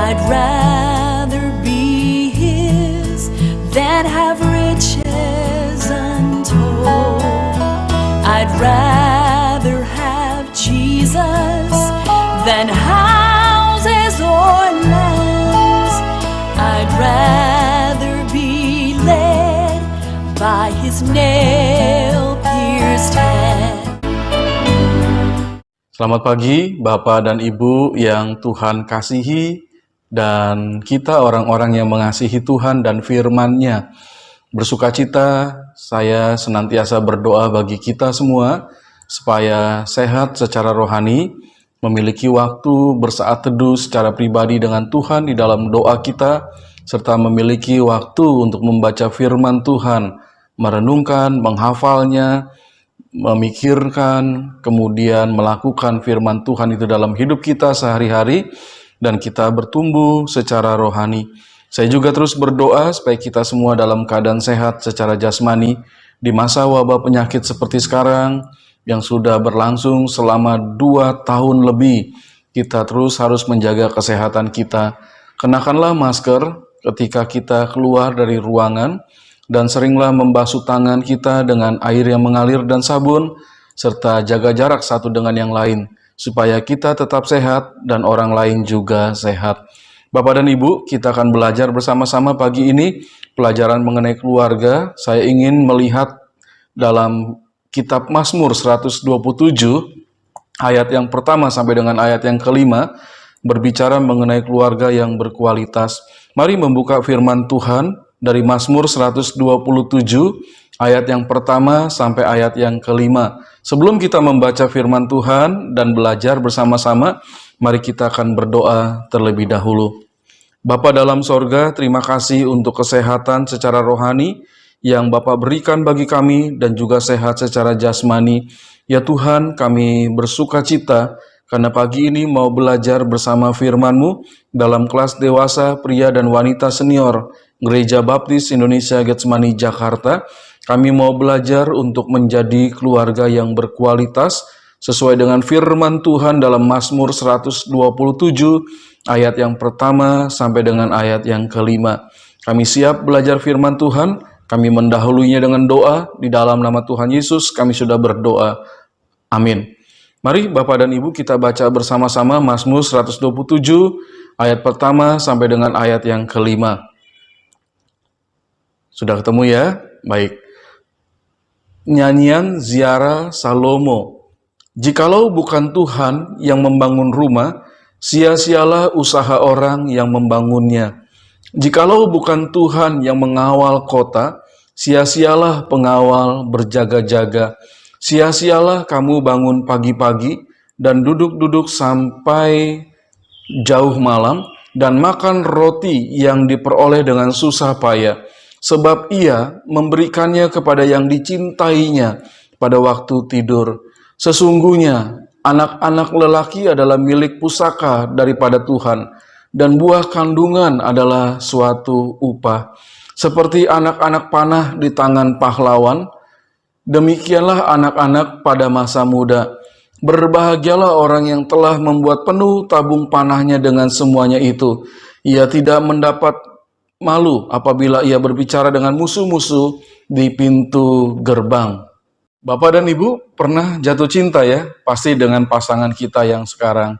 I'd rather be His than have riches untold. I'd rather have Jesus than houses or lands. I'd rather be led by His nail-pierced hand. Selamat pagi Bapak dan Ibu yang Tuhan kasihi, dan kita orang-orang yang mengasihi Tuhan dan firman-Nya. Bersukacita, saya senantiasa berdoa bagi kita semua supaya sehat secara rohani, memiliki waktu bersaat teduh secara pribadi dengan Tuhan di dalam doa kita, serta memiliki waktu untuk membaca firman Tuhan, merenungkan, menghafalnya, memikirkan, kemudian melakukan firman Tuhan itu dalam hidup kita sehari-hari, dan kita bertumbuh secara rohani. Saya juga terus berdoa supaya kita semua dalam keadaan sehat secara jasmani di masa wabah penyakit seperti sekarang yang sudah berlangsung selama 2 tahun lebih. Kita terus harus menjaga kesehatan kita. Kenakanlah masker ketika kita keluar dari ruangan, dan seringlah membasuh tangan kita dengan air yang mengalir dan sabun, serta jaga jarak satu dengan yang lain, supaya kita tetap sehat dan orang lain juga sehat. Bapak dan Ibu, kita akan belajar bersama-sama pagi ini pelajaran mengenai keluarga. Saya ingin melihat dalam kitab Mazmur 127, ayat yang pertama sampai dengan ayat yang kelima, berbicara mengenai keluarga yang berkualitas. Mari membuka firman Tuhan dari Mazmur 127, ayat yang pertama sampai ayat yang kelima. Sebelum kita membaca firman Tuhan dan belajar bersama-sama, mari kita akan berdoa terlebih dahulu. Bapa dalam sorga, terima kasih untuk kesehatan secara rohani yang Bapa berikan bagi kami, dan juga sehat secara jasmani. Ya Tuhan, kami bersukacita karena pagi ini mau belajar bersama firman-Mu dalam kelas dewasa pria dan wanita senior Gereja Baptis Indonesia Getsemani Jakarta. Kami mau belajar untuk menjadi keluarga yang berkualitas sesuai dengan firman Tuhan dalam Mazmur 127 ayat yang pertama sampai dengan ayat yang kelima. Kami siap belajar firman Tuhan. Kami mendahulunya dengan doa. Di dalam nama Tuhan Yesus kami sudah berdoa. Amin. Mari Bapak dan Ibu kita baca bersama-sama Mazmur 127 ayat pertama sampai dengan ayat yang kelima. Sudah ketemu ya? Baik. Nyanyian Ziarah Salomo. Jikalau bukan Tuhan yang membangun rumah, sia-sialah usaha orang yang membangunnya. Jikalau bukan Tuhan yang mengawal kota, sia-sialah pengawal berjaga-jaga. Sia-sialah kamu bangun pagi-pagi dan duduk-duduk sampai jauh malam, dan makan roti yang diperoleh dengan susah payah. Sebab ia memberikannya kepada yang dicintainya pada waktu tidur. Sesungguhnya anak-anak lelaki adalah milik pusaka daripada Tuhan, dan buah kandungan adalah suatu upah. Seperti anak-anak panah di tangan pahlawan, demikianlah anak-anak pada masa muda. Berbahagialah orang yang telah membuat penuh tabung panahnya dengan semuanya itu. Ia tidak mendapat malu apabila ia berbicara dengan musuh-musuh di pintu gerbang. Bapak dan Ibu pernah jatuh cinta ya? Pasti dengan pasangan kita yang sekarang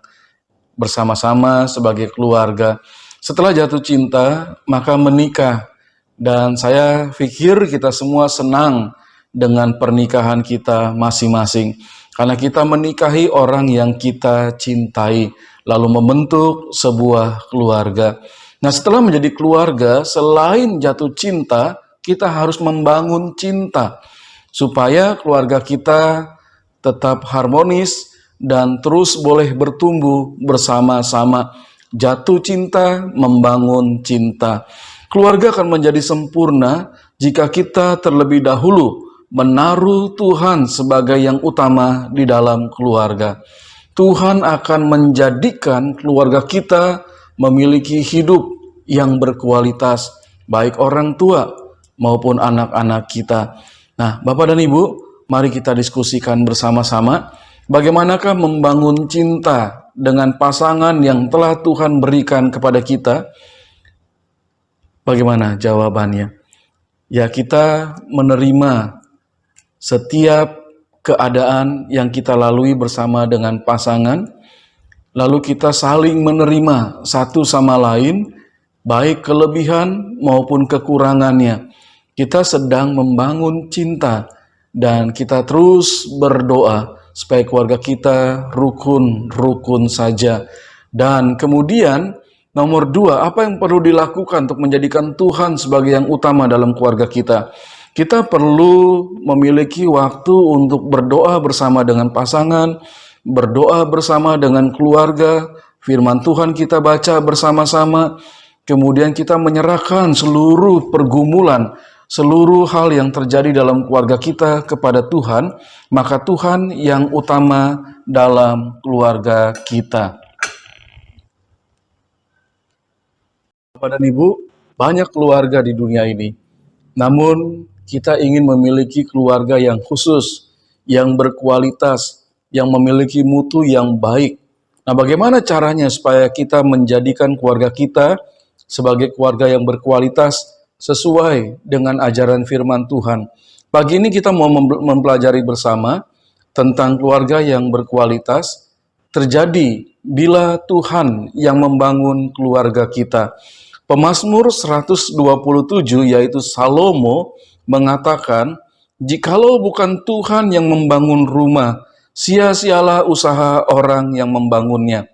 bersama-sama sebagai keluarga. Setelah jatuh cinta, maka menikah. Dan saya pikir kita semua senang dengan pernikahan kita masing-masing. Karena kita menikahi orang yang kita cintai, lalu membentuk sebuah keluarga. Nah, setelah menjadi keluarga, selain jatuh cinta, kita harus membangun cinta supaya keluarga kita tetap harmonis dan terus boleh bertumbuh bersama-sama. Jatuh cinta, membangun cinta. Keluarga akan menjadi sempurna jika kita terlebih dahulu menaruh Tuhan sebagai yang utama di dalam keluarga. Tuhan akan menjadikan keluarga kita memiliki hidup yang berkualitas, baik orang tua maupun anak-anak kita. Nah, Bapak dan Ibu, mari kita diskusikan bersama-sama bagaimanakah membangun cinta dengan pasangan yang telah Tuhan berikan kepada kita? Bagaimana jawabannya? Ya, kita menerima setiap keadaan yang kita lalui bersama dengan pasangan, lalu kita saling menerima satu sama lain, baik kelebihan maupun kekurangannya. Kita sedang membangun cinta, dan kita terus berdoa supaya keluarga kita rukun-rukun saja. Dan kemudian nomor dua, apa yang perlu dilakukan untuk menjadikan Tuhan sebagai yang utama dalam keluarga kita? Kita perlu memiliki waktu untuk berdoa bersama dengan pasangan, berdoa bersama dengan keluarga, firman Tuhan kita baca bersama-sama, kemudian kita menyerahkan seluruh pergumulan, seluruh hal yang terjadi dalam keluarga kita kepada Tuhan, maka Tuhan yang utama dalam keluarga kita. Bapak dan Ibu, banyak keluarga di dunia ini, namun kita ingin memiliki keluarga yang khusus, yang berkualitas, yang memiliki mutu yang baik. Nah, bagaimana caranya supaya kita menjadikan keluarga kita sebagai keluarga yang berkualitas sesuai dengan ajaran firman Tuhan? Pagi ini kita mau mempelajari bersama tentang keluarga yang berkualitas terjadi bila Tuhan yang membangun keluarga kita. Pemazmur 127 yaitu Salomo mengatakan, jikalau bukan Tuhan yang membangun rumah, sia-sialah usaha orang yang membangunnya.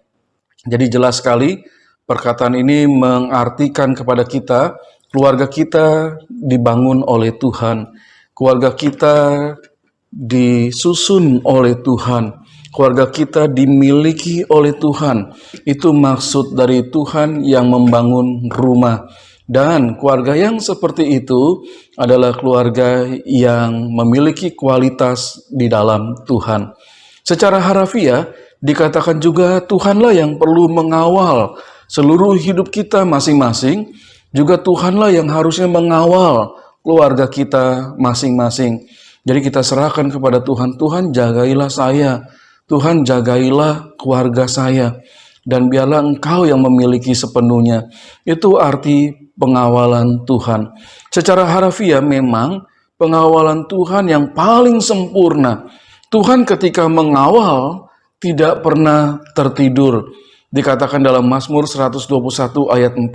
Jadi jelas sekali perkataan ini mengartikan kepada kita, keluarga kita dibangun oleh Tuhan, keluarga kita disusun oleh Tuhan, keluarga kita dimiliki oleh Tuhan. Itu maksud dari Tuhan yang membangun rumah. Dan keluarga yang seperti itu adalah keluarga yang memiliki kualitas di dalam Tuhan. Secara harafiah dikatakan juga Tuhanlah yang perlu mengawal seluruh hidup kita masing-masing. Juga Tuhanlah yang harusnya mengawal keluarga kita masing-masing. Jadi kita serahkan kepada Tuhan, Tuhan jagailah saya, Tuhan jagailah keluarga saya, dan biarlah Engkau yang memiliki sepenuhnya. Itu arti pengawalan Tuhan. Secara harafiah memang pengawalan Tuhan yang paling sempurna. Tuhan ketika mengawal tidak pernah tertidur. Dikatakan dalam Mazmur 121 ayat 4,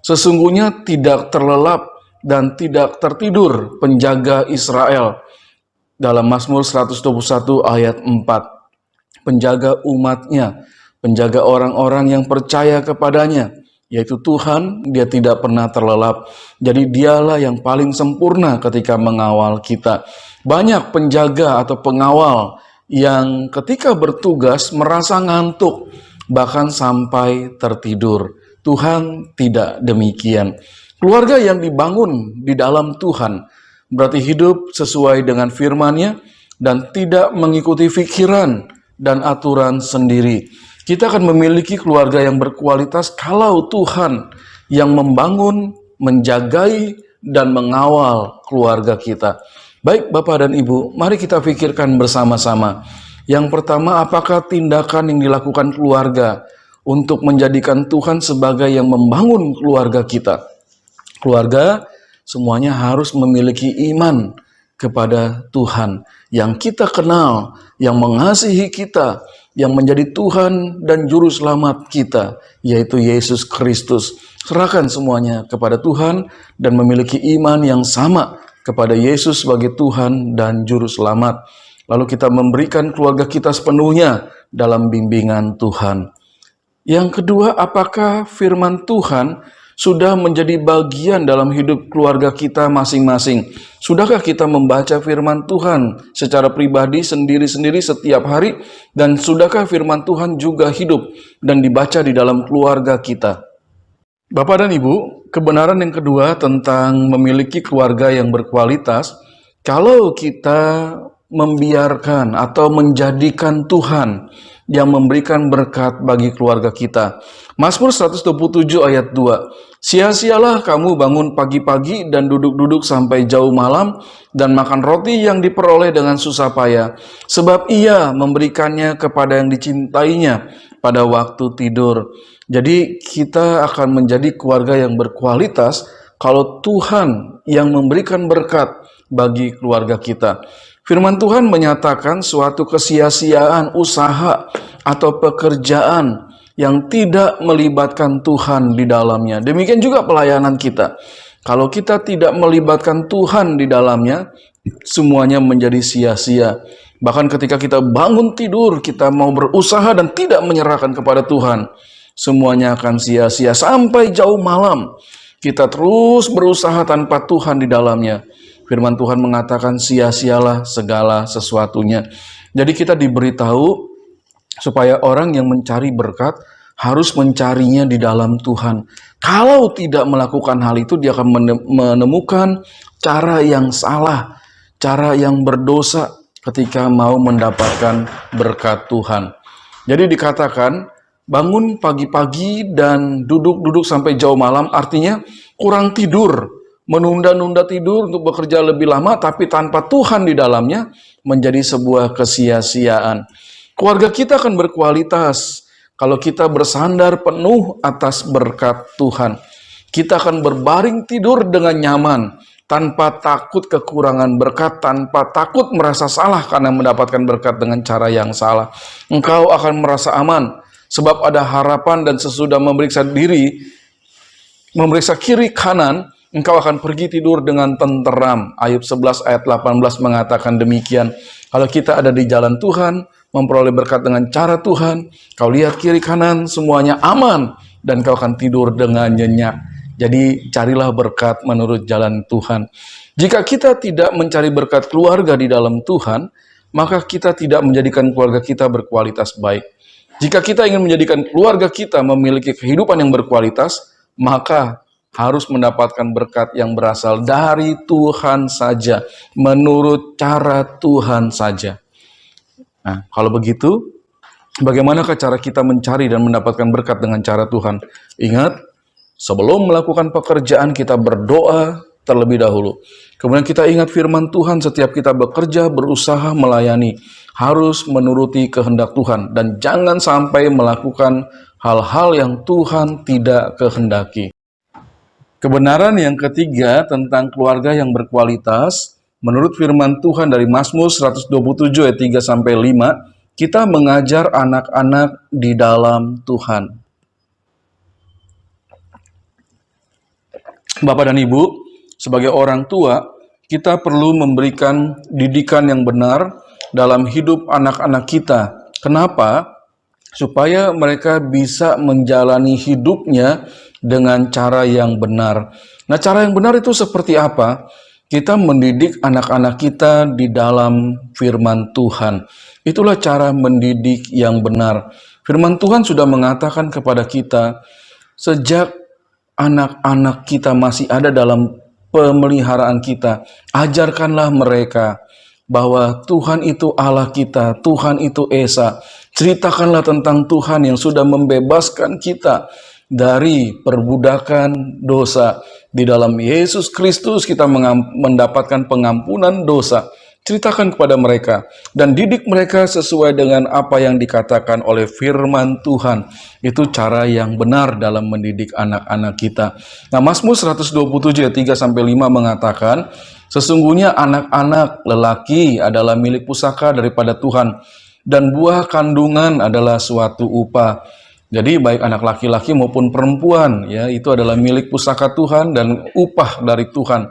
sesungguhnya tidak terlelap dan tidak tertidur penjaga Israel. Dalam Mazmur 121 ayat 4, penjaga umatnya, penjaga orang-orang yang percaya kepadanya, yaitu Tuhan, dia tidak pernah terlelap. Jadi dialah yang paling sempurna ketika mengawal kita. Banyak penjaga atau pengawal yang ketika bertugas merasa ngantuk, bahkan sampai tertidur. Tuhan tidak demikian. Keluarga yang dibangun di dalam Tuhan berarti hidup sesuai dengan firman-Nya dan tidak mengikuti pikiran dan aturan sendiri. Kita akan memiliki keluarga yang berkualitas kalau Tuhan yang membangun, menjagai, dan mengawal keluarga kita. Baik Bapak dan Ibu, mari kita pikirkan bersama-sama. Yang pertama, apakah tindakan yang dilakukan keluarga untuk menjadikan Tuhan sebagai yang membangun keluarga kita? Keluarga semuanya harus memiliki iman kepada Tuhan yang kita kenal, yang mengasihi kita, yang menjadi Tuhan dan Juru Selamat kita, yaitu Yesus Kristus. Serahkan semuanya kepada Tuhan dan memiliki iman yang sama kepada Yesus sebagai Tuhan dan Juru Selamat. Lalu kita memberikan keluarga kita sepenuhnya dalam bimbingan Tuhan. Yang kedua, apakah firman Tuhan sudah menjadi bagian dalam hidup keluarga kita masing-masing? Sudahkah kita membaca firman Tuhan secara pribadi sendiri-sendiri setiap hari? Dan sudahkah firman Tuhan juga hidup dan dibaca di dalam keluarga kita? Bapak dan Ibu, kebenaran yang kedua tentang memiliki keluarga yang berkualitas, kalau kita membiarkan atau menjadikan Tuhan yang memberikan berkat bagi keluarga kita. Mazmur 127 ayat 2. Sia-sialah kamu bangun pagi-pagi dan duduk-duduk sampai jauh malam dan makan roti yang diperoleh dengan susah payah. Sebab ia memberikannya kepada yang dicintainya pada waktu tidur. Jadi kita akan menjadi keluarga yang berkualitas kalau Tuhan yang memberikan berkat bagi keluarga kita. Firman Tuhan menyatakan suatu kesia-siaan usaha atau pekerjaan yang tidak melibatkan Tuhan di dalamnya. Demikian juga pelayanan kita. Kalau kita tidak melibatkan Tuhan di dalamnya, semuanya menjadi sia-sia. Bahkan ketika kita bangun tidur, kita mau berusaha dan tidak menyerahkan kepada Tuhan, semuanya akan sia-sia sampai jauh malam. Kita terus berusaha tanpa Tuhan di dalamnya. Firman Tuhan mengatakan sia-sialah segala sesuatunya. Jadi kita diberitahu supaya orang yang mencari berkat harus mencarinya di dalam Tuhan. Kalau tidak melakukan hal itu, dia akan menemukan cara yang salah, cara yang berdosa ketika mau mendapatkan berkat Tuhan. Jadi dikatakan bangun pagi-pagi dan duduk-duduk sampai jauh malam, artinya kurang tidur, menunda-nunda tidur untuk bekerja lebih lama, tapi tanpa Tuhan di dalamnya menjadi sebuah kesia-siaan. Keluarga kita akan berkualitas kalau kita bersandar penuh atas berkat Tuhan. Kita akan berbaring tidur dengan nyaman, tanpa takut kekurangan berkat, tanpa takut merasa salah karena mendapatkan berkat dengan cara yang salah. Engkau akan merasa aman, sebab ada harapan dan sesudah memeriksa diri, memeriksa kiri kanan, engkau akan pergi tidur dengan tenteram. Ayub 11 ayat 18 mengatakan demikian. Kalau kita ada di jalan Tuhan, memperoleh berkat dengan cara Tuhan, kau lihat kiri kanan, semuanya aman, dan kau akan tidur dengan nyenyak. Jadi carilah berkat menurut jalan Tuhan. Jika kita tidak mencari berkat keluarga di dalam Tuhan, maka kita tidak menjadikan keluarga kita berkualitas baik. Jika kita ingin menjadikan keluarga kita memiliki kehidupan yang berkualitas, maka harus mendapatkan berkat yang berasal dari Tuhan saja, menurut cara Tuhan saja. Nah, kalau begitu, bagaimanakah cara kita mencari dan mendapatkan berkat dengan cara Tuhan? Ingat, sebelum melakukan pekerjaan kita berdoa terlebih dahulu. Kemudian kita ingat firman Tuhan, setiap kita bekerja, berusaha, melayani, harus menuruti kehendak Tuhan. Dan jangan sampai melakukan hal-hal yang Tuhan tidak kehendaki. Kebenaran yang ketiga tentang keluarga yang berkualitas, menurut firman Tuhan dari Mazmur 127 ayat 3-5, kita mengajar anak-anak di dalam Tuhan. Bapak dan Ibu, sebagai orang tua, kita perlu memberikan didikan yang benar dalam hidup anak-anak kita. Kenapa? Supaya mereka bisa menjalani hidupnya dengan cara yang benar. Nah, cara yang benar itu seperti apa? Kita mendidik anak-anak kita di dalam firman Tuhan. Itulah cara mendidik yang benar. Firman Tuhan sudah mengatakan kepada kita, sejak anak-anak kita masih ada dalam pemeliharaan kita, ajarkanlah mereka bahwa Tuhan itu Allah kita, Tuhan itu Esa. Ceritakanlah tentang Tuhan yang sudah membebaskan kita dari perbudakan dosa. Di dalam Yesus Kristus kita mendapatkan pengampunan dosa. Ceritakan kepada mereka dan didik mereka sesuai dengan apa yang dikatakan oleh firman Tuhan. Itu cara yang benar dalam mendidik anak-anak kita. Nah, Mazmur 127 ayat 3-5 mengatakan, sesungguhnya anak-anak lelaki adalah milik pusaka daripada Tuhan, dan buah kandungan adalah suatu upah. Jadi baik anak laki-laki maupun perempuan, ya, itu adalah milik pusaka Tuhan dan upah dari Tuhan.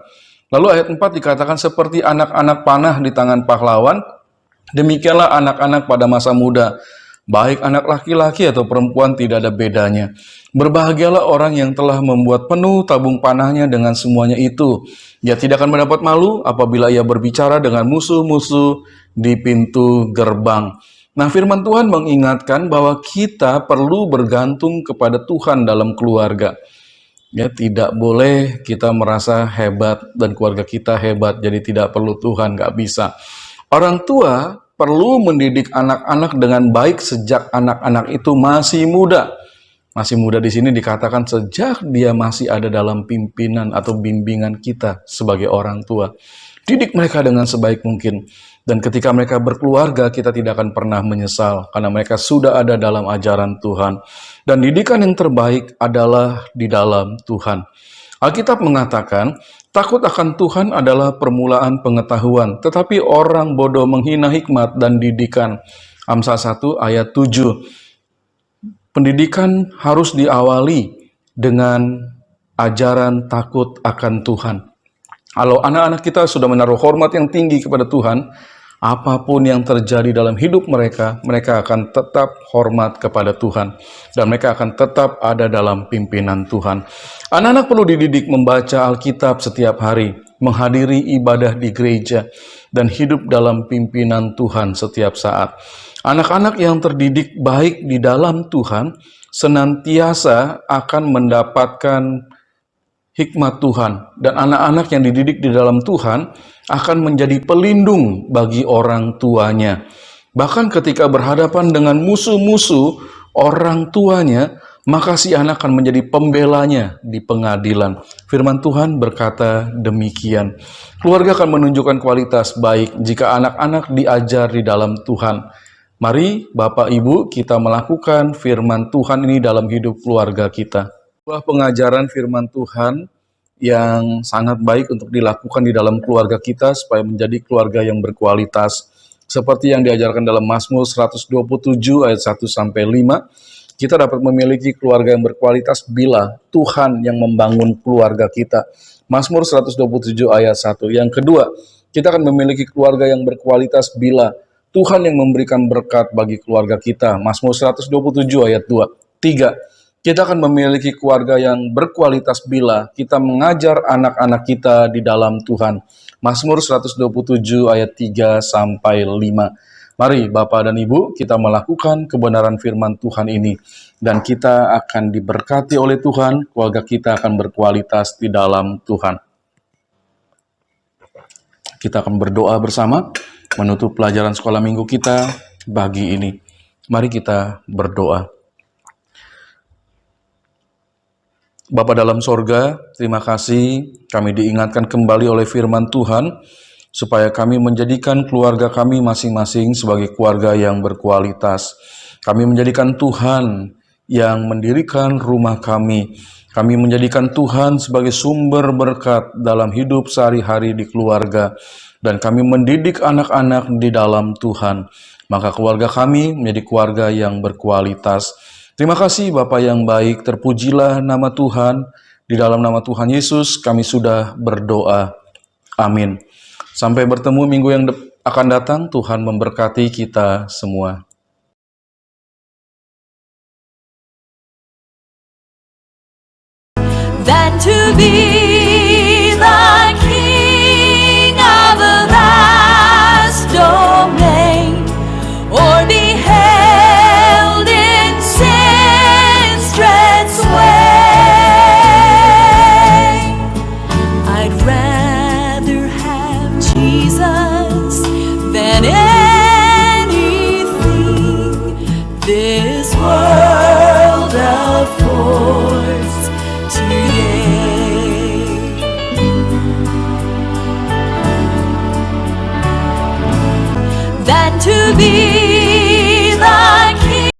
Lalu ayat 4 dikatakan seperti anak-anak panah di tangan pahlawan, demikianlah anak-anak pada masa muda. Baik anak laki-laki atau perempuan tidak ada bedanya. Berbahagialah orang yang telah membuat penuh tabung panahnya dengan semuanya itu. Dia tidak akan mendapat malu apabila ia berbicara dengan musuh-musuh di pintu gerbang. Nah, firman Tuhan mengingatkan bahwa kita perlu bergantung kepada Tuhan dalam keluarga. Ya, tidak boleh kita merasa hebat dan keluarga kita hebat, jadi tidak perlu Tuhan, nggak bisa. Orang tua perlu mendidik anak-anak dengan baik sejak anak-anak itu masih muda. Masih muda di sini dikatakan sejak dia masih ada dalam pimpinan atau bimbingan kita sebagai orang tua. Didik mereka dengan sebaik mungkin. Dan ketika mereka berkeluarga, kita tidak akan pernah menyesal karena mereka sudah ada dalam ajaran Tuhan. Dan didikan yang terbaik adalah di dalam Tuhan. Alkitab mengatakan, takut akan Tuhan adalah permulaan pengetahuan, tetapi orang bodoh menghina hikmat dan didikan. Amsal 1 ayat 7. Pendidikan harus diawali dengan ajaran takut akan Tuhan. Kalau anak-anak kita sudah menaruh hormat yang tinggi kepada Tuhan, apapun yang terjadi dalam hidup mereka, mereka akan tetap hormat kepada Tuhan. Dan mereka akan tetap ada dalam pimpinan Tuhan. Anak-anak perlu dididik membaca Alkitab setiap hari, menghadiri ibadah di gereja, dan hidup dalam pimpinan Tuhan setiap saat. Anak-anak yang terdidik baik di dalam Tuhan, senantiasa akan mendapatkan hikmat Tuhan. Dan anak-anak yang dididik di dalam Tuhan akan menjadi pelindung bagi orang tuanya. Bahkan ketika berhadapan dengan musuh-musuh orang tuanya, maka si anak akan menjadi pembelanya di pengadilan. Firman Tuhan berkata demikian. Keluarga akan menunjukkan kualitas baik jika anak-anak diajar di dalam Tuhan. Mari Bapak Ibu kita melakukan firman Tuhan ini dalam hidup keluarga kita. Sebuah pengajaran firman Tuhan yang sangat baik untuk dilakukan di dalam keluarga kita supaya menjadi keluarga yang berkualitas. Seperti yang diajarkan dalam Mazmur 127 ayat 1-5, kita dapat memiliki keluarga yang berkualitas bila Tuhan yang membangun keluarga kita. Mazmur 127 ayat 1. Yang kedua, kita akan memiliki keluarga yang berkualitas bila Tuhan yang memberikan berkat bagi keluarga kita. Mazmur 127 ayat 2. 3. Kita akan memiliki keluarga yang berkualitas bila kita mengajar anak-anak kita di dalam Tuhan. Mazmur 127 ayat 3-5. Mari Bapak dan Ibu kita melakukan kebenaran firman Tuhan ini. Dan kita akan diberkati oleh Tuhan, keluarga kita akan berkualitas di dalam Tuhan. Kita akan berdoa bersama menutup pelajaran sekolah minggu kita pagi ini. Mari kita berdoa. Bapa dalam sorga, terima kasih kami diingatkan kembali oleh firman Tuhan, supaya kami menjadikan keluarga kami masing-masing sebagai keluarga yang berkualitas. Kami menjadikan Tuhan yang mendirikan rumah kami. Kami menjadikan Tuhan sebagai sumber berkat dalam hidup sehari-hari di keluarga. Dan kami mendidik anak-anak di dalam Tuhan. Maka keluarga kami menjadi keluarga yang berkualitas. Terima kasih Bapa yang baik, terpujilah nama Tuhan. Di dalam nama Tuhan Yesus kami sudah berdoa. Amin. Sampai bertemu minggu yang akan datang, Tuhan memberkati kita semua. Than to be